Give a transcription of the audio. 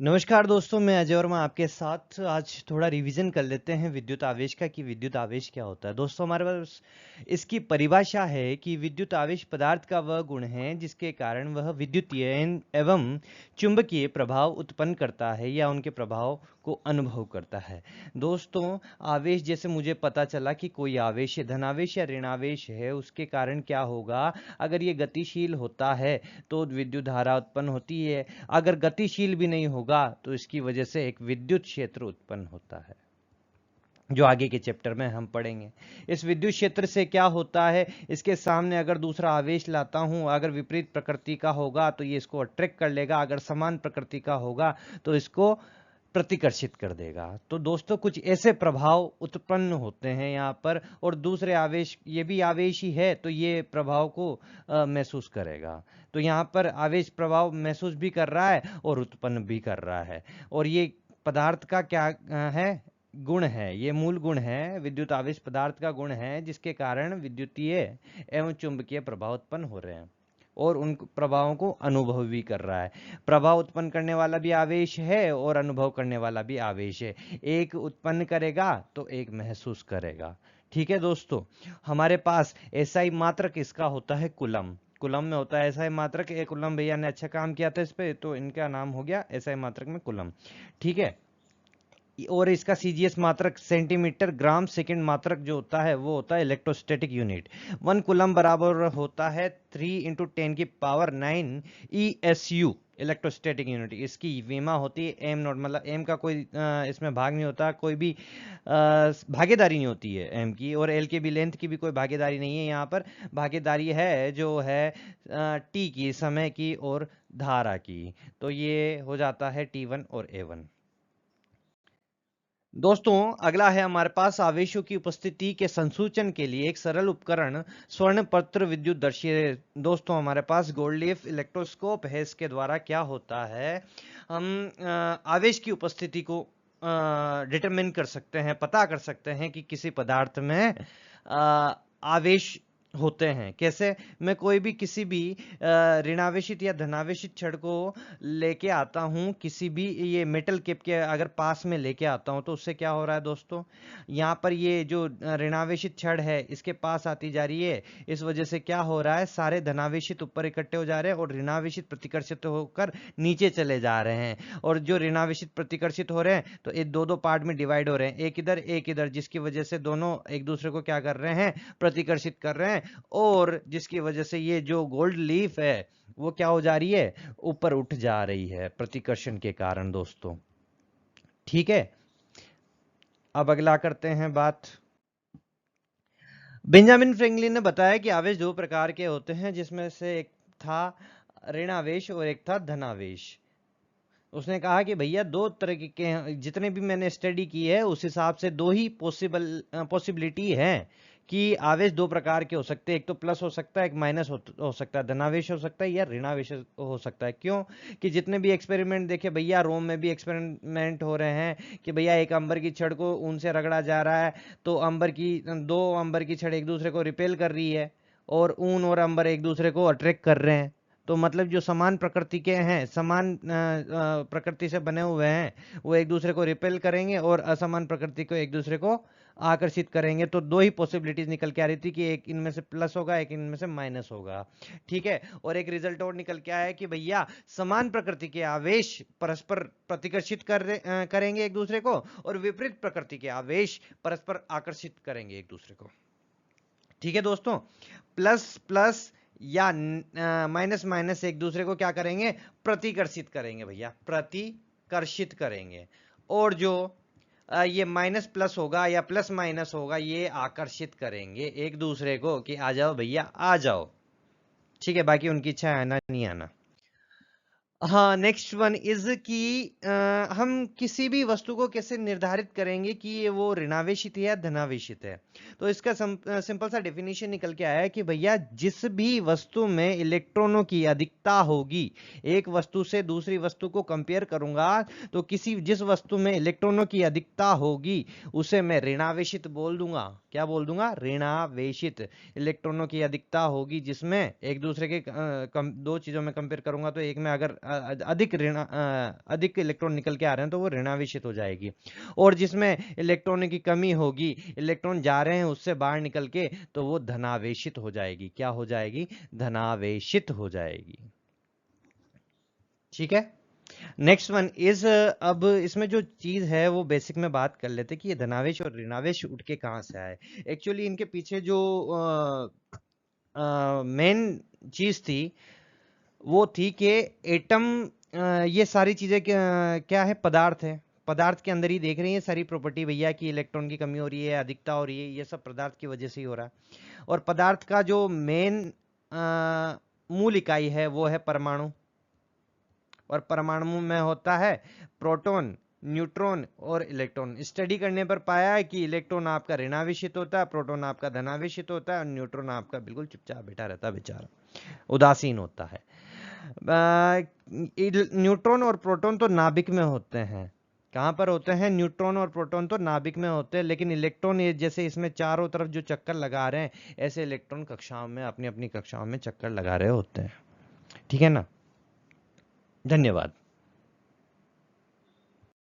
नमस्कार दोस्तों, मैं अजय वर्मा आपके साथ आज थोड़ा रिवीजन कर लेते हैं विद्युत आवेश का कि विद्युत आवेश क्या होता है। दोस्तों, हमारे पास इसकी परिभाषा है कि विद्युत आवेश पदार्थ का वह गुण है जिसके कारण वह विद्युतीय एवं चुंबकीय प्रभाव उत्पन्न करता है या उनके प्रभाव को अनुभव करता है। दोस्तों, आवेश जैसे मुझे पता चला कि कोई आवेश है, धनावेश या ऋणावेश है, उसके कारण क्या होगा। अगर ये गतिशील होता है तो विद्युत धारा उत्पन्न होती है। अगर गतिशील भी नहीं होगा तो इसकी वजह से एक विद्युत क्षेत्र उत्पन्न होता है, जो आगे के चैप्टर में हम पढ़ेंगे। इस विद्युत क्षेत्र से क्या होता है, इसके सामने अगर दूसरा आवेश लाता हूं, अगर विपरीत प्रकृति का होगा तो ये इसको अट्रैक्ट कर लेगा, अगर समान प्रकृति का होगा तो इसको प्रतिकर्षित कर देगा। तो दोस्तों, कुछ ऐसे प्रभाव उत्पन्न होते हैं यहाँ पर, और दूसरे आवेश, ये भी आवेश ही है तो ये प्रभाव को महसूस करेगा। तो यहाँ पर आवेश प्रभाव महसूस भी कर रहा है और उत्पन्न भी कर रहा है। और ये पदार्थ का क्या है, गुण है, ये मूल गुण है। विद्युत आवेश पदार्थ का गुण है जिसके कारण विद्युतीय एवं चुंबकीय प्रभाव उत्पन्न हो रहे हैं और उन प्रभावों को अनुभव भी कर रहा है। प्रभाव उत्पन्न करने वाला भी आवेश है और अनुभव करने वाला भी आवेश है। एक उत्पन्न करेगा तो एक महसूस करेगा। ठीक है दोस्तों, हमारे पास एसआई मात्रक इसका होता है कूलम। कूलम में होता है एसआई मात्रक। एक कूलम भैया ने अच्छा काम किया था इस पे, तो इनका नाम हो गया एसआई मात्रक में कूलम। ठीक है, और इसका सीजीएस मात्रक सेंटीमीटर ग्राम सेकंड मात्रक जो होता है वो होता है इलेक्ट्रोस्टैटिक यूनिट। 1 कूलम बराबर होता है 3 × 10⁻⁹ ESU इलेक्ट्रोस्टैटिक यूनिट। इसकी विमा होती है एम नॉट, मतलब एम का कोई इसमें भाग नहीं होता, कोई भी भागीदारी नहीं होती है एम की, और एल के भी लेंथ की भी कोई भागीदारी नहीं है। यहाँ पर भागीदारी है जो है टी की, समय की और धारा की। तो ये हो जाता है T1 और A1। दोस्तों, अगला है हमारे पास आवेशों की उपस्थिति के संसूचन के लिए एक सरल उपकरण स्वर्णपत्र विद्युतदर्शी। दोस्तों, हमारे पास गोल्डलीफ इलेक्ट्रोस्कोप है। इसके द्वारा क्या होता है, हम आवेश की उपस्थिति को डिटरमिन कर सकते हैं, पता कर सकते हैं कि किसी पदार्थ में आवेश होते हैं। कैसे, मैं कोई भी किसी भी ऋणावेशित या धनावेशित छड़ को लेके आता हूं, किसी भी ये मेटल केप के अगर पास में लेके आता हूं, तो उससे क्या हो रहा है दोस्तों, यहाँ पर ये जो ऋणावेशित छड़ है इसके पास आती जा रही है। इस वजह से क्या हो रहा है, सारे धनावेशित ऊपर इकट्ठे हो जा रहे हैं और ऋणावेशित प्रतिकर्षित होकर नीचे चले जा रहे हैं। और जो ऋणावेशित प्रतिकर्षित हो रहे हैं तो ये दो दो पार्ट में डिवाइड हो रहे हैं, एक इधर एक इधर, जिसकी वजह से दोनों एक दूसरे को क्या कर रहे हैं, प्रतिकर्षित कर रहे हैं। और जिसकी वजह से ये जो गोल्ड लीफ है वो क्या हो जा रही है, ऊपर उठ जा रही है प्रतिकर्षण के कारण दोस्तों। ठीक है, अब अगला करते हैं बात। बेंजामिन फ्रैंकलिन ने बताया कि आवेश दो प्रकार के होते हैं, जिसमें से एक था ऋणावेश और एक था धनावेश। उसने कहा कि भैया दो तरह के, जितने भी मैंने स्टडी की है उस हिसाब से दो ही पॉसिबिलिटी है कि आवेश दो प्रकार के हो सकते हैं। एक तो प्लस हो सकता है, एक माइनस हो सकता है, धनावेश हो सकता है या ऋणावेश हो सकता है। क्यों कि जितने भी एक्सपेरिमेंट देखे भैया, रोम में भी एक्सपेरिमेंट हो रहे हैं कि भैया एक अंबर की छड़ को ऊन से रगड़ा जा रहा है, तो दो अंबर की छड़ एक दूसरे को रिपेल कर रही है और ऊन और अंबर एक दूसरे को अट्रैक्ट कर रहे हैं। तो मतलब जो समान प्रकृति के हैं, समान प्रकृति से बने हुए हैं, वो एक दूसरे को रिपेल करेंगे और असमान प्रकृति को एक दूसरे को आकर्षित करेंगे। तो दो ही पॉसिबिलिटीज निकल के आ रही थी कि एक इनमें से प्लस होगा, एक इनमें से माइनस होगा। ठीक है, और एक रिजल्ट और निकल के आया है कि भैया समान प्रकृति के आवेश परस्पर प्रतिकर्षित करेंगे एक दूसरे को, और विपरीत प्रकृति के आवेश परस्पर आकर्षित करेंगे एक दूसरे को। ठीक है दोस्तों, प्लस प्लस या माइनस माइनस एक दूसरे को क्या करेंगे, प्रतिकर्षित करेंगे भैया, प्रतिकर्षित करेंगे। और जो ये माइनस प्लस होगा या प्लस माइनस होगा, ये आकर्षित करेंगे एक दूसरे को कि आ जाओ भैया आ जाओ। ठीक है, बाकी उनकी इच्छा है आना नहीं आना। हाँ, नेक्स्ट वन इज कि हम किसी भी वस्तु को कैसे निर्धारित करेंगे कि ये वो ऋणावेशित है या धनावेशित है। तो इसका सिंपल सा डेफिनेशन निकल के आया है कि भैया जिस भी वस्तु में इलेक्ट्रॉनों की अधिकता होगी, एक वस्तु से दूसरी वस्तु को कंपेयर करूंगा तो जिस वस्तु में इलेक्ट्रॉनों की अधिकता होगी उसे मैं ऋणावेशित बोल दूंगा। क्या बोल दूंगा, ऋणावेशित। इलेक्ट्रॉनों की अधिकता होगी जिसमें एक दूसरे के दो चीजों में कंपेयर करूंगा, तो एक में अगर अधिक इलेक्ट्रॉन निकल के आ रहे हैं तो वो ऋणावेशित हो जाएगी। और जिसमें इलेक्ट्रॉन की कमी होगी, इलेक्ट्रॉन जा रहे हैं उससे बाहर निकल के, तो वो धनावेशित हो जाएगी। क्या हो जाएगी? धनावेशित हो जाएगी। ठीक है। नेक्स्ट वन इज, अब इसमें जो चीज है वो बेसिक में बात कर लेते कि ये धनावेश और ऋणावेश उठ के कहाँ से आए। एक्चुअली इनके पीछे जो मेन चीज थी वो थी कि एटम, ये सारी चीजें क्या है? पदार्थ है। पदार्थ के अंदर ही देख रही है सारी प्रॉपर्टी भैया कि इलेक्ट्रॉन की कमी हो रही है, अधिकता हो रही है, ये सब पदार्थ की वजह से ही हो रहा है। और पदार्थ का जो मेन मूल इकाई है वो है परमाणु। और परमाणु में होता है प्रोटॉन, न्यूट्रॉन और इलेक्ट्रॉन। स्टडी करने पर पाया है कि इलेक्ट्रॉन आपका ऋणावेशित होता है, प्रोटॉन आपका धनावेशित होता है, और न्यूट्रॉन आपका बिल्कुल चुपचाप बैठा रहता है, बेचारा उदासीन होता है। न्यूट्रॉन और प्रोटॉन तो नाभिक में होते हैं। कहां पर होते हैं? न्यूट्रॉन और प्रोटॉन तो नाभिक में होते हैं, लेकिन इलेक्ट्रॉन ये जैसे इसमें चारों तरफ जो चक्कर लगा रहे हैं, ऐसे इलेक्ट्रॉन कक्षाओं में अपनी अपनी कक्षाओं में चक्कर लगा रहे होते हैं। ठीक है ना? धन्यवाद।